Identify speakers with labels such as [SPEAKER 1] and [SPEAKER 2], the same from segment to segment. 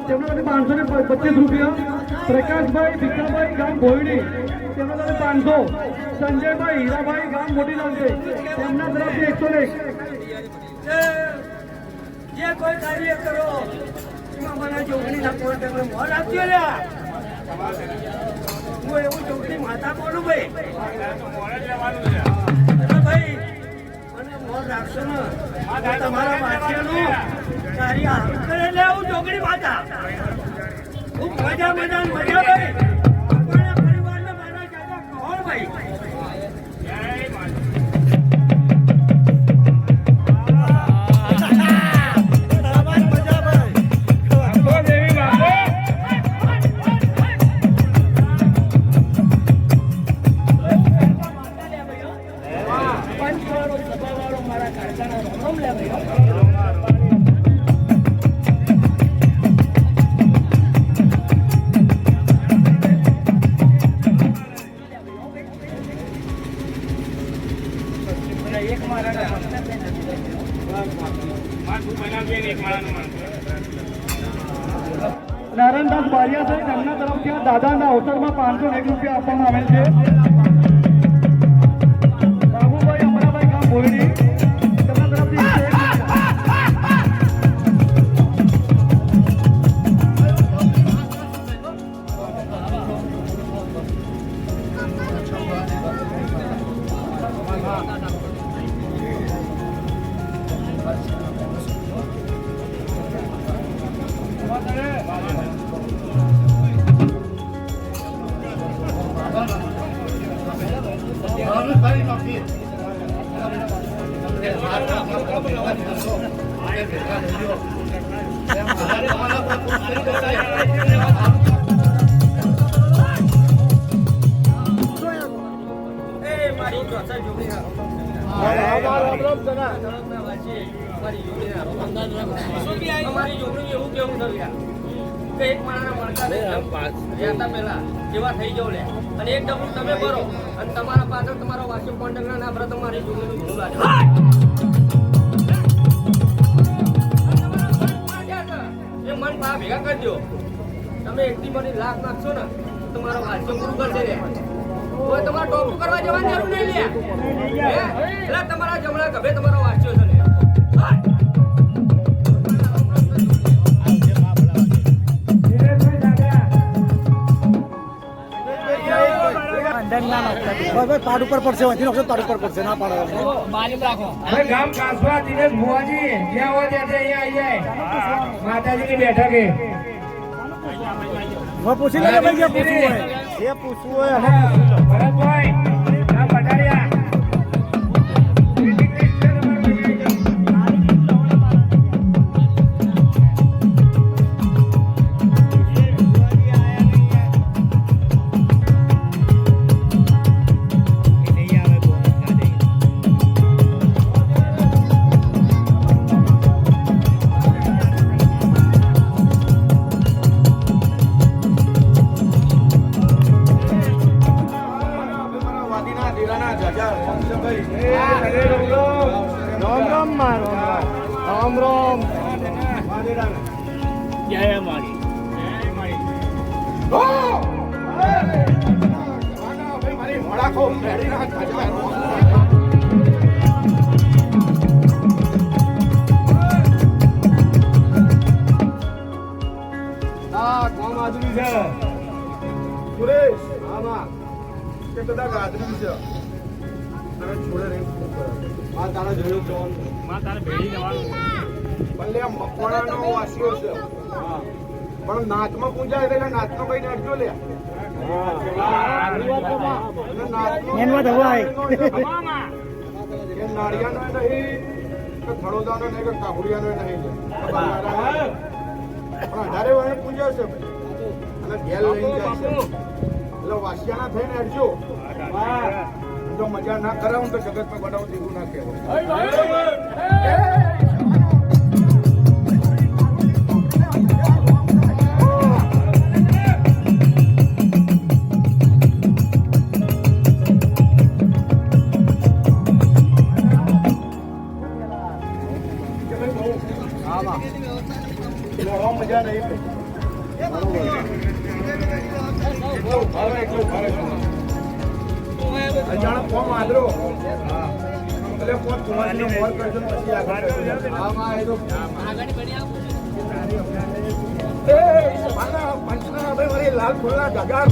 [SPEAKER 1] તેમના માટે 525 રૂપિયા. પ્રકાશભાઈ ભીખાભાઈ ગામ ભોયડી તેમના માટે 500. સંજયભાઈ હીરાભાઈ ગામ મોટી લાલશે તેમના તરફથી 101.
[SPEAKER 2] જે કોઈ કાર્ય કરો એમાં મને જોગણીના કોન્ટેક્ટ મોલ આપજો લ્યા. હું એવું જોગણી માતા બોલું ભાઈ. ભાઈ મને મોલ રાખશો ને તમારા વાક્યનું કાર્ય હારું કરે લે હું જોગણી માતા. ખૂબ મજા ભાઈ. પરિવારને મારા જાતા કહો ભાઈ.
[SPEAKER 1] નારાયણદાસ બારિયા છે તેમના તરફથી આ દાદાના અવસરમાં 501 રૂપિયા આપવામાં આવેલ છે. બાબુભાઈ અમરાભાઈ ગામ ભોયડી તેમના તરફથી 101
[SPEAKER 2] અમારી જોગણી એવું કેવું થયું એક માણસના મળતા પેલા જેવા થઈ જાવ લે અને એક ડબલ તમે ભરો અને તમારા પાછળ તમારો વાસ્યો કોન્ટેક્ટ ના ભરો તમારી જોગણીનું ભૂલ લાગે. એ મન પા ભેગા કરજો. તમે એકથી મને લાખ નાખશો ને તમારો વાસ્યો પૂરું કરશે લે. કોઈ તમારે ટોપું કરવા જવાની જરૂર નહીં લે. એટલે તમારા જમણા ગભે તમારો વાસ્યો છે લે.
[SPEAKER 1] પાડ ઉપર પડશે પાડ ઉપર પડશે ના પાડો
[SPEAKER 3] ગામ કાંસવા દિનેશ ભુવાજી જ્યાં હોય ત્યાંથી અહીંયા આવી જાય માતાજીની બેઠકે
[SPEAKER 1] પૂછી લે ભાઈ જે પૂછવું હોય જે પૂછવું હોય
[SPEAKER 3] ભરતભાઈ આ પટારિયા પણ નાચમાં પૂજા એટલે નાચનો કઈ નાચજો લે નાળિયાનો નહીં કે થડોદાનો નહીં કે કાબુડિયાનો નહીં પણ 18 વર્ષ પૂજા છે અને ઘેર લઈને જાય છે એટલે વાસિયાના થઈને અડજો તો મજા ના કરાવું તો જગતમાં બનાવું દેવું ના કહેવાય. મજા નહીં અજાણ ફોર્મ આદરો એટલે ફોન કુમારનો મોર કરજો ને પછી આગળ આમાં એ તો એ મારા પંચના ભાઈ મારી લાલ ફૂલના જગાર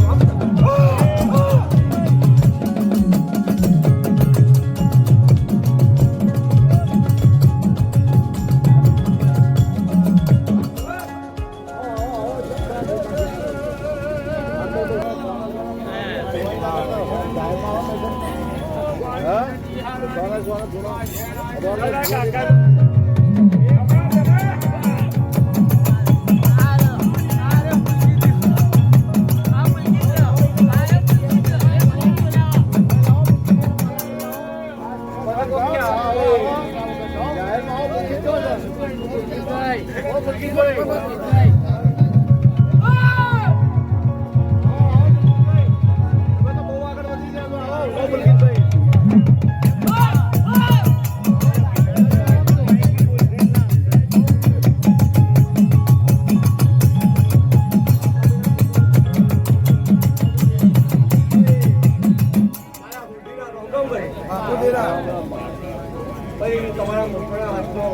[SPEAKER 3] તમારા મોકળા હાથનો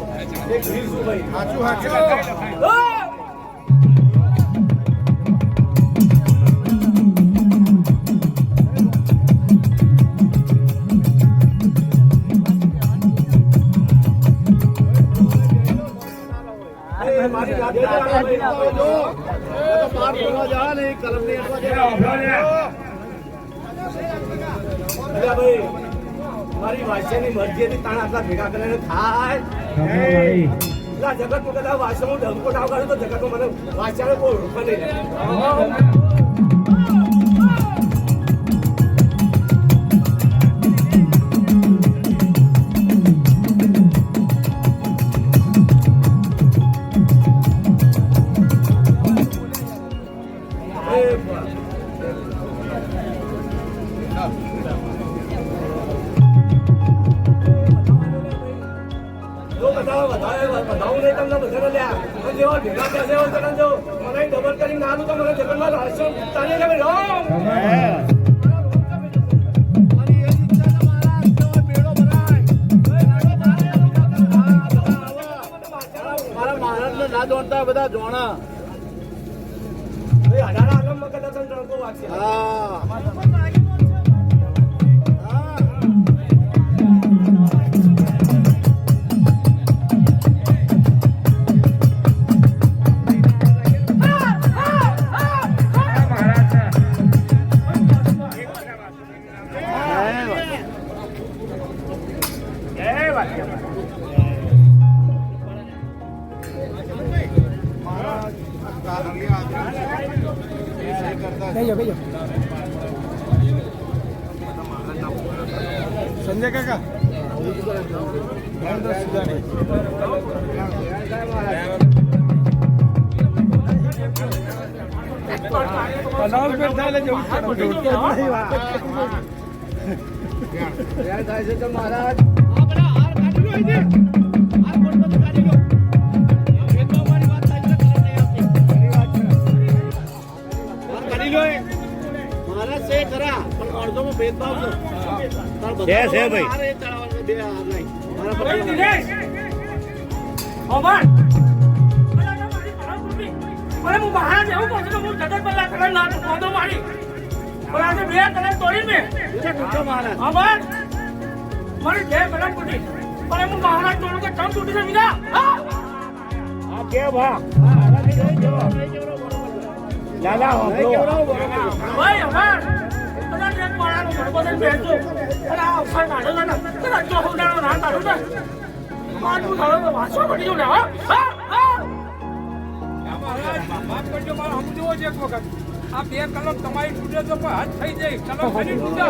[SPEAKER 3] એક રીલ શું ભાઈ સાચું મારી વાસ્યની મરજી હતી તાણ આટલા ભેગા કરીને થાય જગત માં કદાચ વાસ્ય હું ડંકો ડાવ કાઢું તો જગતમાં મને વાસ્યાને કોઈ ઓળખવા નહીં ડબલ કરી નાનું તો મને જગતમાં રહેશો તારી મારા મહારાજ ના જોણતા બધા જોણા અઢાર આલમમાં કદાચ ટણકો વાગશે સંજય કાકા મહારાજ આ બે કલમ તમારી તૂટે તો હાથ થઈ જાય કલમ ફરી તૂટા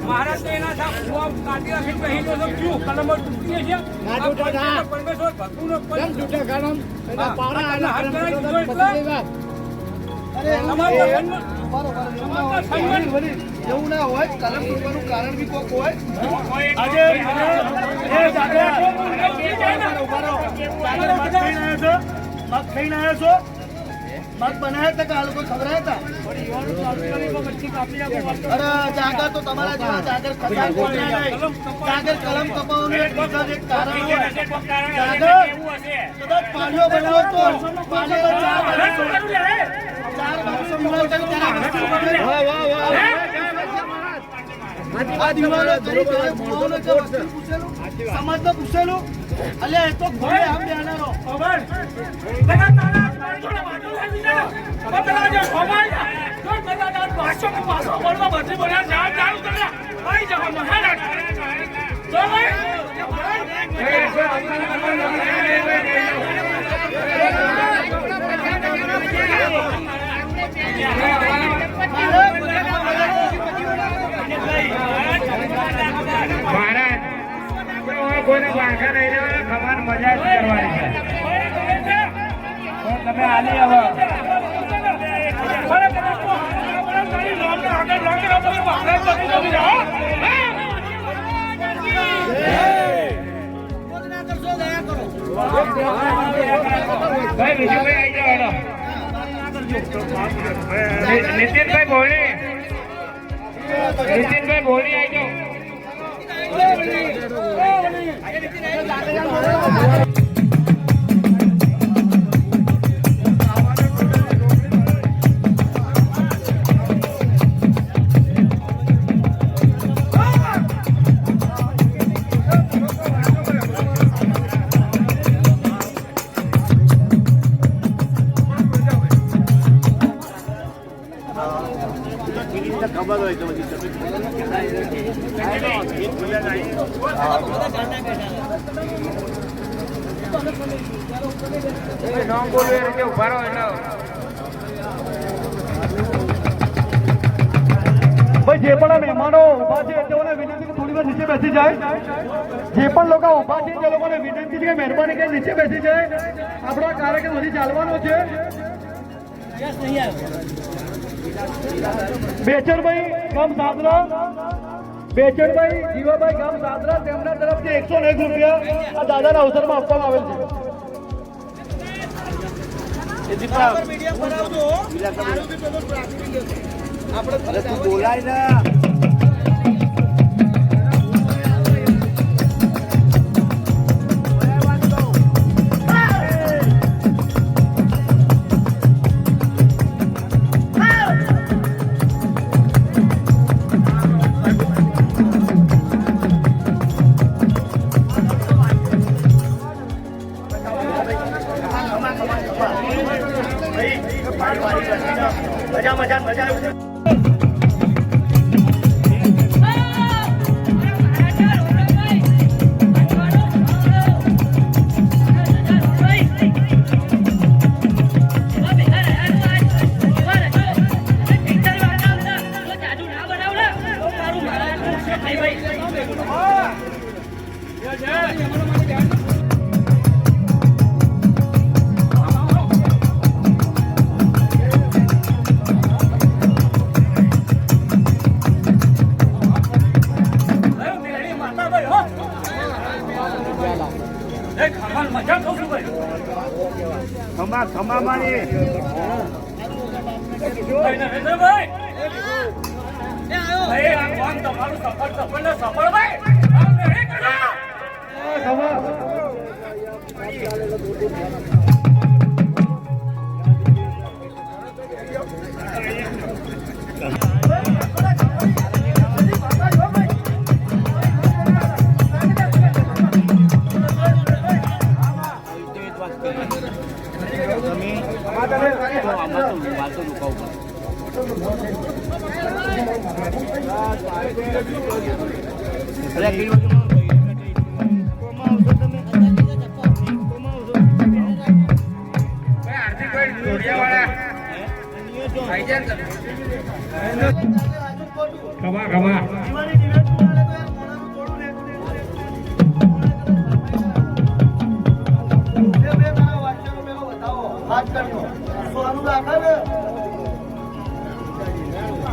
[SPEAKER 3] મહારાજ એના કાઢી રાખીને કહી દો શું કલમ તૂટી છે પરમેશ્વર ભક્તુનો તૂટે કલમ હાથ કરાવી દીધો એટલે એવું ના હોય કલમ તૂટવાનું કારણ બી કોક હોય આજે ખાઈને આવ્યો છો
[SPEAKER 4] મગ બનાયા હતા કે આ લોકો ખવડાયા હતા? અરે જાગર તો તમારા જેવા જાગર ખતમ પહોંચ્યા નહીં. જાગર કલમ કપાવવાનું એક બીજા જ એક કારણ હોય. જાગર કદાચ પાણીઓ બનાવો તો પાણીનો ચા બનાવો. ચાર માણસો મિલાવતા આ દિવાલો કરી ત્યારે ભૂવાનો કે વસ્તુ પૂછેલું? સમાજને પૂછેલું? અલ્યા એ તો ઘોડે આમ બેનારો.
[SPEAKER 5] કોઈને વાંખા નહીં લેવાના, ખબર મજા જ કરવાની છે. તમે આલી હવે ભાઈ વિજયભાઈ આવી જાઓ. નીતિનભાઈ બોલી, નીતિનભાઈ બોલી આવી જાઓ.
[SPEAKER 4] ખબર હોય તો
[SPEAKER 5] નામ બોલવું એ રીતે ઉભા રહો એટલે
[SPEAKER 1] ભાઈ જે પણ આ મહેમાનો ઉભા છે તેઓને વિનંતી કે થોડી વાર નીચે બેસી જાય. જે પણ લોકો ઉભા છે તે લોકોને વિનંતી છે કે મહેરબાની કરીને નીચે બેસી જાય. આપણો કાર્યક્રમ હજી ચાલવાનો છે. બેચરભાઈ ગામ સાદરા, બેચરભાઈ જીવાભાઈ ગામ સાદરા, તેમના તરફથી 101 રૂપિયા આ દાદાના અવસરમાં આપવામાં આવેલ છે.
[SPEAKER 4] બોલાય ને મજા મજા મજા. ખમા ખમા મારી
[SPEAKER 5] ખમા ખમા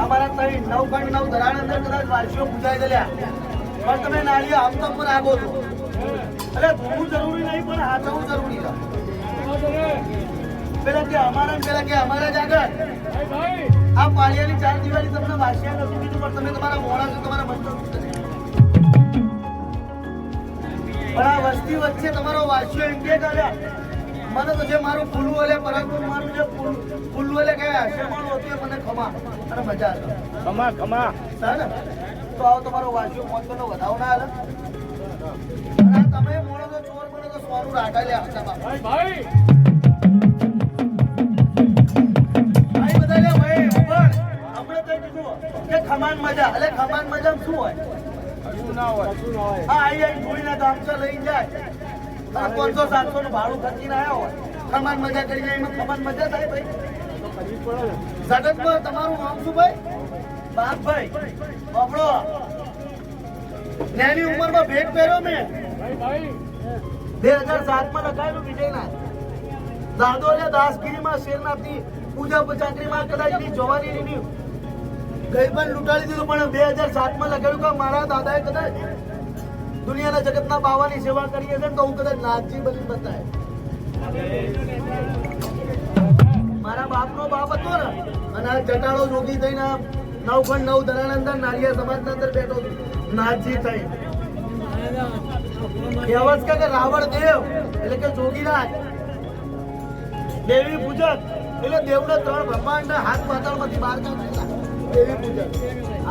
[SPEAKER 4] અમારા 9.9 ધરાણ અંદર કદાચ વારસીઓ પૂજાઈ ગયેલા પણ તમે નાળીઓ હમતમ પર આગો છો એટલે ધોવું જરૂરી નહીં પણ હાથવું જરૂરી છે. પેલા કે અમારા ને પેલા કે અમારા જ આગળ આ પાળિયાની 4 દિવાળી તમને વાસ્યા નથી કીધું પણ તમે તમારા મોડા છો તમારા મંત્ર પણ આ વસ્તી વચ્ચે તમારો વાસ્યો એમ કે કર્યા મને તો જે મારું ફૂલવું એટલે પરંતુ મારું જે ફૂલવું એટલે કયા હશે મારું હતું મને ખમા અને મજા આવે
[SPEAKER 5] ખમા ખમા
[SPEAKER 4] ને તો આવો તમારો વાસ્યો મોજ કરનો વધાવો ના હાલે અને આ તમે મોડો તો ચોર મને તો સોનું રાખા લે હતા બાપા ભાઈ બધા લે ભાઈ ઉપર આપણે તો કીધું કે ખમાન મજા એટલે ખમાન મજા શું હોય
[SPEAKER 3] કશું ના હોય
[SPEAKER 4] હા આઈ ધોળીના ગામચા લઈ જાય 500-700 નું ભાડું ખર્ચીને આવ્યા હોય ખમાન મજા કરી જાય એમાં ખમાન મજા થાય ભાઈ જગતમાં તમારું નામ શું ભાઈ બાપભાઈ આપણો નાની ઉંમરમાં ભેટ પહેર્યો મેં 2007 માં લખાયેલું વિજયના દાદો એટલે દાસગીરીમાં શેરનાથની પૂજા ચાકરીમાં કદાચ ની જવાની ની ગઈ પણ લૂંટાડી દીધું પણ 2007 માં લખેલું કે મારા દાદાએ કદાચ દુનિયાના જગતના બાવાની સેવા કરી હશે તો હું કદાચ નાથજી બની બતાય મારા બાપનો બાપ હતો ને અને આ જટાળો જોગી થઈને 9 દરાના અંદર નારિયા સમાજના અંદર બેઠો નાથજી થઈ કહેવત કે રાવણ દેવ એટલે કે જોગીરાજ દેવી પૂજક એટલે દેવના 3 બ્રહ્માંડના હાથ પાતાળમાંથી બહાર કાઢેલા દેવી પૂજક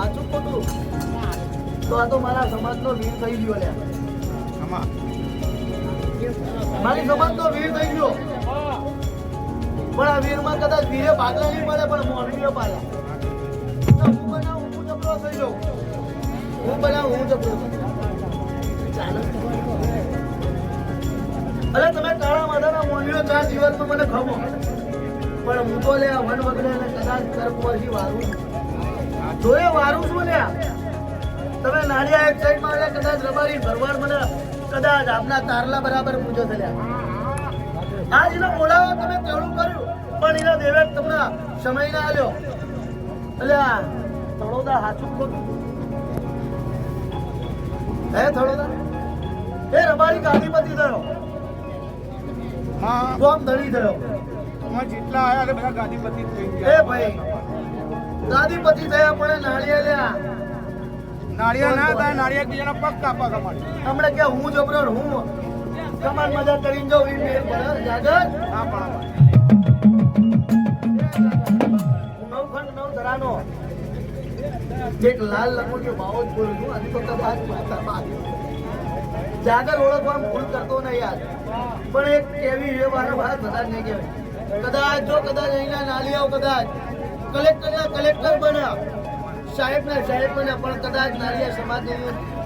[SPEAKER 4] આચું ખોટું તો આ તો મારા સમાજનો વીર થઈ ગયો લે મારી સમાજનો વીર થઈ ગયો પણ આ વીરમાં કદાચ વીરે ભાગલા નહીં પડે પણ મોરબીએ પાડ્યા હું બનાવું હું જબરો થઈ જાઉં હું બનાવું હું જબરો ચાલો અરે તમે કાળા માધાના મોરબીઓ 4 દિવસમાં મને ખમો પણ હું તો લે વન વગડે અને કદાચ કરપોરથી વારું જોયે વારું શું લે તમે નાળિયા એક સાઈડ માં કદાચ રબારી ભરવાડ મને કદાચ આપના તારલા બરાબર પૂજો થયા આજ એનો બોલાવો તમે તેડું કર્યું પણ એના દેવે તમને સમય ના આલ્યો એટલે આ થડોદા હાચું ખોટું હે થડોદા એ રબારી ગાદીપતિ થયો
[SPEAKER 3] હા
[SPEAKER 4] ગોમ ધણી થયો
[SPEAKER 3] તમારે જેટલા આયા એટલે બધા ગાદીપતિ થઈ ગયા
[SPEAKER 4] એ ભાઈ ગાદીપતિ થયા પણ નાળિયા લ્યા
[SPEAKER 3] નાળિયા ના થાય નાળિયા બીજાના પગ કાપા તમારે
[SPEAKER 4] હમણે કે હું જબરો હું કમાન મજા કરીને જાઉં એ મેળ પડે જાગર
[SPEAKER 3] ના પણ
[SPEAKER 4] નવખંડ 9 ધરાનો એક લાલ લંગોટીયો બાવો જ બોલું છું હજી તો કદાચ બાદ જાગર ઓળખવામાં ભૂલ કરતો નહીં યાર પણ એક કેવી એ વારો વાત બધા નહીં કહેવાય કદાચ જો કદાચ અહીંના નાલિયાઓ કદાચ કલેક્ટર બન્યા સાહેબ બન્યા પણ કદાચ નાલિયા સમાજ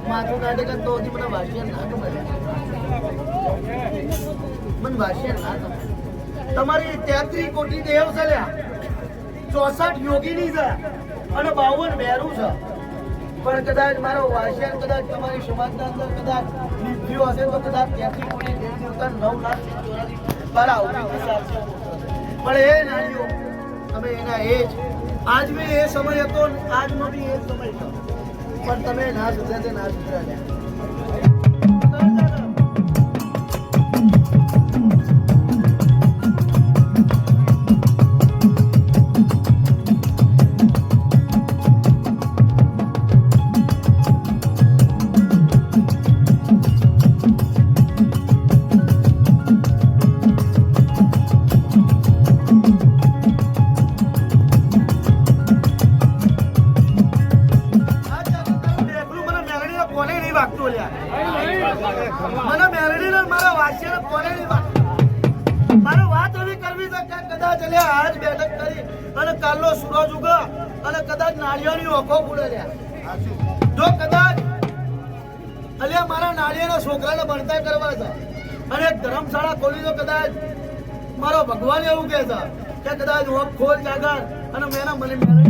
[SPEAKER 4] માથું કાઢે કે તો હજી મને વાસિયા ના ગમે મને વાસિયા ના ગમે તમારી 33 કોટી દેવ ચાલ્યા 64 યોગીની છે અને 52 બેરું છે પણ કદાચ મારો વાસિયા કદાચ તમારી સમાજના અંદર કદાચ નીતિઓ હશે તો કદાચ 33 કોટી દેવ દેવતા 9,84,000 પર આવું પણ એ નાનીઓ તમે એના એ જ આજ બી એ સમય હતો આજનો બી એ સમય છે પણ તમે ના સુધર્યા તે ના સુધર્યા મને મેલડીને મારા વાસ્યને કોને નહીં વાત મારો વાત એવી કરવી છે કે કદાચ એટલે આજ બેઠક કરી અને કાલનો સૂરજ ઉગે અને કદાચ નાળિયાની ઓખો ફૂલે લ્યા જો કદાચ અલ્યા મારા નાળિયાના છોકરાને ભણતા કરવા છે અને એક ધર્મશાળા ખોલી તો કદાચ મારો ભગવાન એવું કહે છે કે કદાચ ઓખ ખોલ જાગર અને મેના મને મેળવી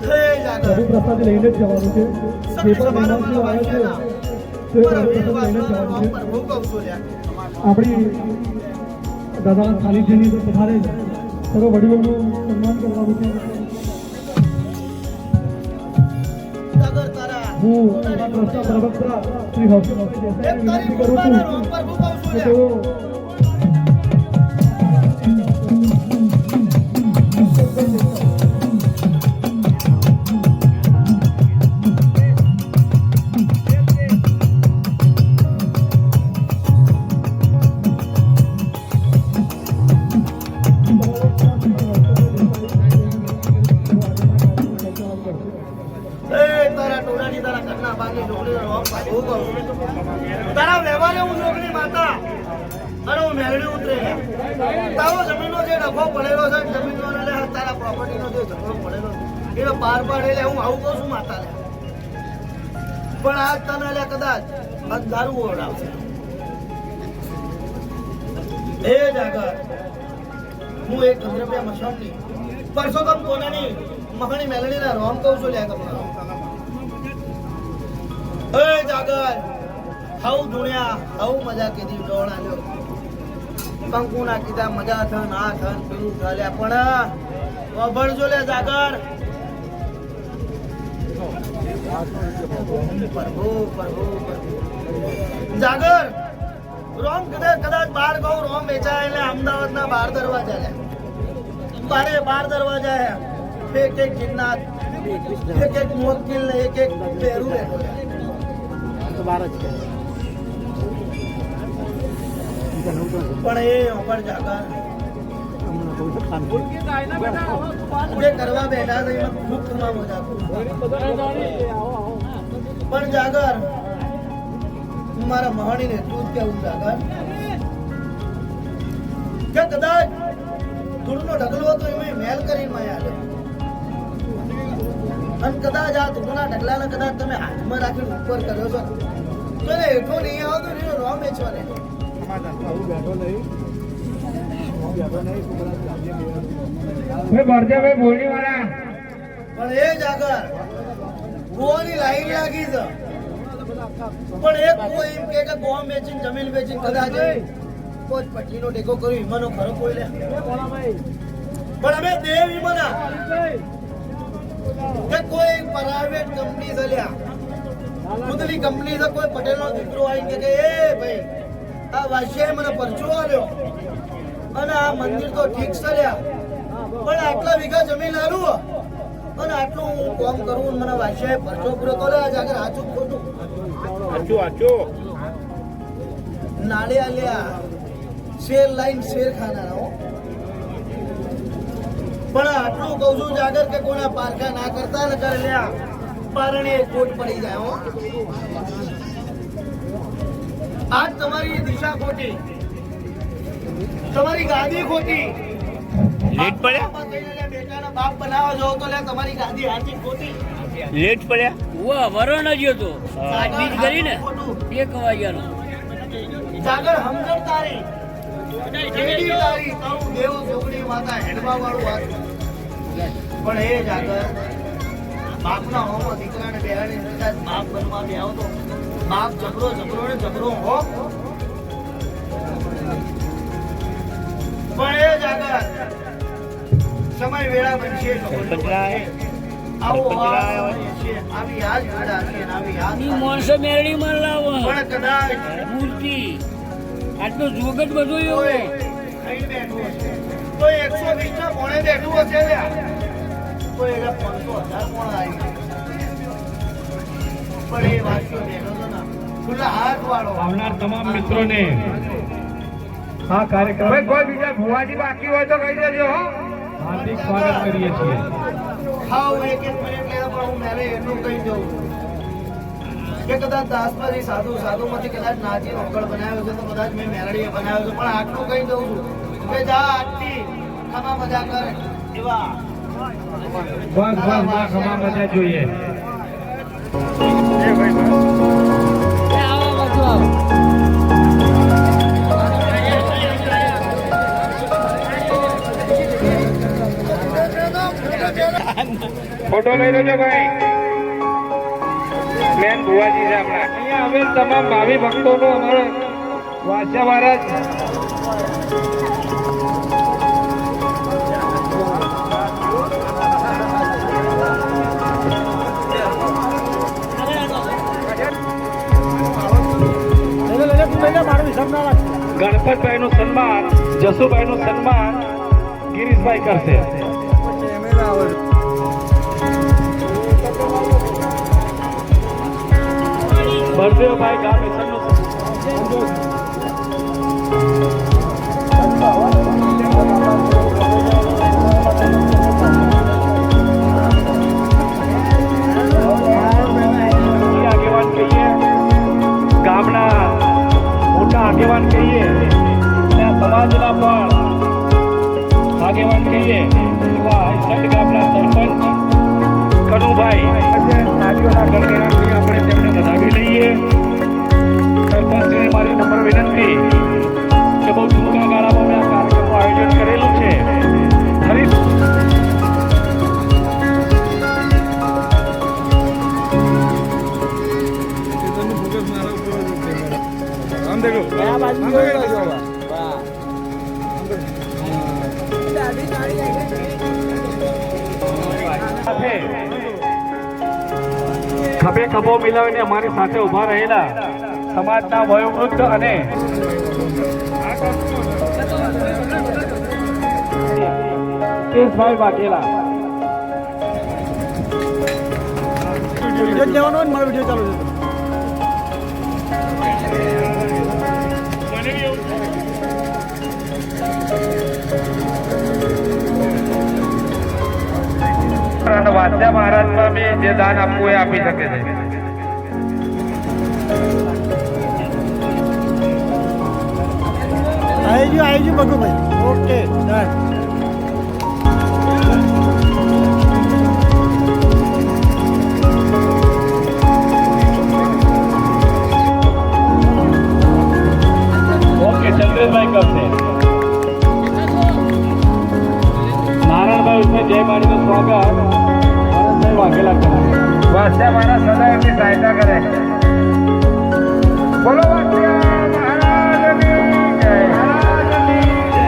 [SPEAKER 4] હે જાગર
[SPEAKER 1] પ્રસાદ લઈને જ જવાનું છે જે પણ મહેમાનશ્રીઓ આવે છે તે પ્રસાદ લઈને જ જવાનું છે
[SPEAKER 4] પ્રભુ કહું છું લ્યા
[SPEAKER 1] આપણી દાદાના સાનિધ્યની અંદર પધારે સર્વ વડીલોનું સન્માન કરવાનું છે
[SPEAKER 4] જાગર તારા
[SPEAKER 1] હું આ ટ્રસ્ટના પ્રવક્તા શ્રી હર્ષભાઈ દેસાઈને વિનંતી કરું છું
[SPEAKER 4] પ્રભુ કહું છું
[SPEAKER 1] કે
[SPEAKER 4] લ્યા
[SPEAKER 1] તેઓ
[SPEAKER 4] તારા ટોળાની તારા ઘરના બારની છોકરીનો રોમ પ્રભુ કહું છું તારા વ્યવહારે હું છોકરી માતા અને હું મેળવી ઉતરે તારો જમીનનો જે ડખો પડેલો છે જમીનનો એટલે તારા પ્રોપર્ટીનો જે ઝઘડો પડેલો છે એનો પાર પાડે એટલે હું આવું કહું છું માતા લે પણ આજ તને લે કદાચ અંધારું ઓરડાવશે એ જાગર હું એક રૂપિયા મસાણની પરસોત્તમ કોનાની મહણી મેલણીના રોમ કહું છું લે કમળા એ જાગર હવ ધૂણ્યા હવ મજા કીધી ડોળ આલ્યો કંકુ ના કીધા મજા થન આ થન પેલું ચાલ્યા પણ વભણજો લે જાગર પ્રભુ પ્રભુ જાગર રોમ કદાચ બાર કહું રોમ વેચાય એટલે અમદાવાદના 12 દરવાજા લે બારે 12 દરવાજા હે એક એક જિન્નાત એક એક મોકીલ ને એક એક પેરું બેઠો પણ એ ઓપર જાગર જે કરવા બેઠા છે એમાં ખૂબ તમામ મજા પણ જાગર મારા મહાણીને એટલું જ કહેવું જાગર કે કદાચ ધૂળનો ઢગલો હતો એમાં મેલ કરીને માયા આવ્યો અને કદાચ આ ધૂળના ઢગલાને કદાચ તમે હાથમાં રાખીને ઉપર કર્યો છો તો એને હેઠો નહીં આવતો ને એનો રોમ વેચવા ને
[SPEAKER 5] બળદેવભાઈ બોલી વાળા
[SPEAKER 4] પણ એ જાગર ગોવાની લાઈન લાગી છે પણ એક કોઈ એમ કે ગોમ વેચીને જમીન વેચીને કદાચ કોઈ પટ્ટીનો ટેકો કર્યો ઈમાનો ખરો કોઈ લે પણ અમે દેવ ઈમાના કે કોઈ પ્રાઇવેટ કંપની ચાલ્યા ખુદની કંપની છે કોઈ પટેલનો દીકરો આવીને કે એ ભાઈ આ વાસ્યાએ મને પરચો આલ્યો અને આ મંદિર તો ઠીક ચાલ્યા પણ આટલા વીઘા જમીન આલું અને આટલું હું કામ કરું મને વાસ્યાએ પરચો પૂરો કર્યો આજે આગળ સાચું ખોટું નાળે આલ્યા શેર લાઈન શેર ખાના હો પણ આટલું કહું છું જાગર કે કોના પારખા ના કરતા ને કરે લ્યા પારણે કોટ પડી જાય હો આજ તમારી દિશા ખોટી તમારી ગાદી ખોટી
[SPEAKER 5] લેટ પડ્યા
[SPEAKER 4] બેટાના બાપ બનાવો છો તો લે તમારી ગાદી હાથી ખોટી
[SPEAKER 5] લેટ પડ્યા
[SPEAKER 6] ઉવા વરણ જ હતો આજબીજ કરીને 1 વાગ્યાનો
[SPEAKER 4] જાગર સમજણ તારી જેડી તારી તારું દેવ જોગણી માતા હેડવા વાળું વાત પણ એ જાગર બાપના હોમો દીકરાને બેહાડી કદાચ બાપ બનવા બે આવતો બાપ જબરો ને જબરો હો પણ એ જાગર સમય વેળા બનશે આવો આવી યાદ વેળા છે આવી યાદ
[SPEAKER 6] ઈ માણસો મેરડી માં લાવો
[SPEAKER 4] પણ કદાચ
[SPEAKER 6] મૂર્તિ આટલું જોગ જ બધું
[SPEAKER 4] કોઈ
[SPEAKER 6] એવું
[SPEAKER 4] અહીં બેઠું હશે કોઈ 120 ના કોણે બેઠું હશે લ્યા કોઈ એના 500,000 કોણ આવી પણ એ વાંચ્યો બેઠો તો ના ખુલ્લા હાથ વાળો
[SPEAKER 5] આવનાર તમામ મિત્રોને
[SPEAKER 1] આ કાર્યક્રમ
[SPEAKER 5] હવે કોઈ બીજા ભુવાજી બાકી હોય તો કહી દેજો હો
[SPEAKER 1] હાર્દિક સ્વાગત કરીએ છીએ
[SPEAKER 4] ખાવ એક મિનિટ લેવા પણ હું મેરે એટલું કહી દઉં કે કદાચ દાસપાજી સાધુમાંથી કદાચ નાચી ઓગળ બનાવ્યો છે તો કદાચ મેં મેરડીએ બનાવ્યો છે પણ આટલું કહી દઉં છું કે જા આજથી ખમા મજા કર એવા
[SPEAKER 5] બસ ના ખમા મજા જોઈએ
[SPEAKER 6] આવો બધું આવો
[SPEAKER 5] ફોટો લઈ લેજો ભાઈ. બેન ભુવાજી છે આપણા. અહીંયા હવે તમામ ભાવિ ભક્તોનો અમારો વાંચ્યા મહારાજ ગણપતભાઈ નું સન્માન, જસુભાઈ નું સન્માન ગિરીશભાઈ કરશે. બળદેવભાઈ ગામ આગેવાન કહીએ, ગામના મોટા આગેવાન કહીએ, અને સમાજના પણ આગેવાન કહીએ એવા સંત ગામના સરપંચ કનુભાઈ નારીઓના ગણગણાટથી આપણે તેમને વધાવી લઈએ. સરપંચને મારી નમ્ર વિનંતી કે બહુ ટૂંકા ગાળામાં મેં આ કાર્યક્રમનું આયોજન કરેલું છે. ફરી ખભે ખભો મિલાવીને અમારી સાથે ઉભા રહેલા સમાજના વયોવૃદ્ધ અને કેશભાઈ વાઘેલા.
[SPEAKER 4] લેવાનો હોય ને મારો વિડીયો ચાલુ છે.
[SPEAKER 5] વાંચ્યા મહારાજમાં બી જે દાન આપવું એ આપી શકે છે.
[SPEAKER 4] આવી ગયું Bhagubhai. Okay done.
[SPEAKER 5] Okay Chandreshbhai કરશે. નારાયણભાઈ ઉર્ફે જય માળીનું સ્વાગત ભરતભાઈ વાઘેલા કરે. વાંચ્યા મારા સદા એમની સહાયતા કરે. બોલો વાંચ્યા મહારાજની જય. મહારાજની જય.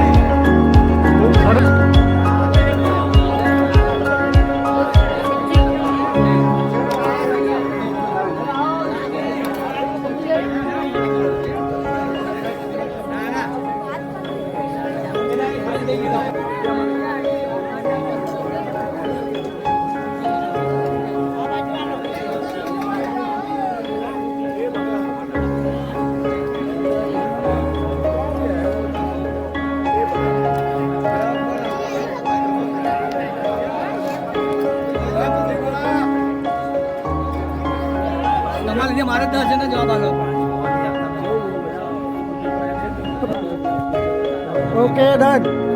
[SPEAKER 4] તમારા લીધે મારે 10 જણા જવાબ આલો. Okay done.